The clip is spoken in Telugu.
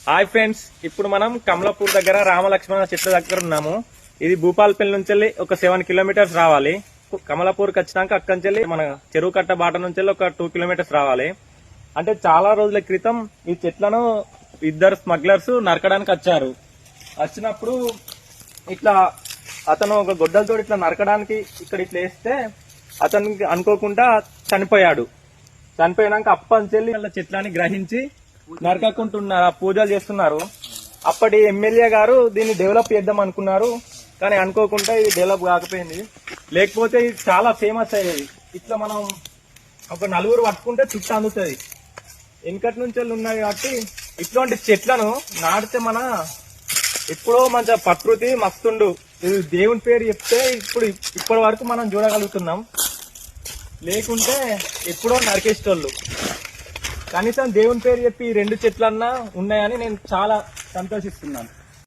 హాయ్ ఫ్రెండ్స్, ఇప్పుడు మనం కమలాపూర్ దగ్గర రామలక్ష్మణ చెట్ల దగ్గర ఉన్నాము. ఇది భూపాలపల్లి నుంచి ఒక 7 కిలోమీటర్స్ రావాలి. కమలాపూర్కి వచ్చినాక అక్కడి నుంచి మన చెరువు కట్ట బాట నుంచి ఒక 2 కిలోమీటర్స్ రావాలి. అంటే చాలా రోజుల క్రితం ఈ చెట్లను ఇద్దరు స్మగ్లర్స్ నరకడానికి వచ్చారు. వచ్చినప్పుడు ఇట్లా అతను ఒక గొడ్డలతో ఇట్లా నరకడానికి ఇక్కడ ఇట్లా వేస్తే అతనికి అనుకోకుండా చనిపోయాడు. చనిపోయినాక అప్పంచెల్లి వాళ్ళ చెట్లని గ్రహించి నరకకుంటున్నారు, పూజలు చేస్తున్నారు. అప్పటి ఎమ్మెల్యే గారు దీన్ని డెవలప్ చేద్దాం అనుకున్నారు, కానీ అనుకోకుండా ఇది డెవలప్ కాకపోయింది. లేకపోతే ఇది చాలా ఫేమస్ అయ్యేది. ఇట్లా మనం ఒక నలుగురు పట్టుకుంటే చుట్టూ అందుతుంది. వెనకటి నుంచి ఉన్నాయి కాబట్టి ఇట్లాంటి చెట్లను నాటితే మన ఎప్పుడో మంచిగా ప్రకృతి మస్తుండు. ఇది దేవుని పేరు చెప్తే ఇప్పటి వరకు మనం చూడగలుగుతున్నాం. లేకుంటే ఎప్పుడో నరికేసేటోళ్ళు. కనీసం దేవుని పేరు చెప్పి 2 చెట్లన్నా ఉన్నాయని నేను చాలా సంతోషిస్తున్నాను.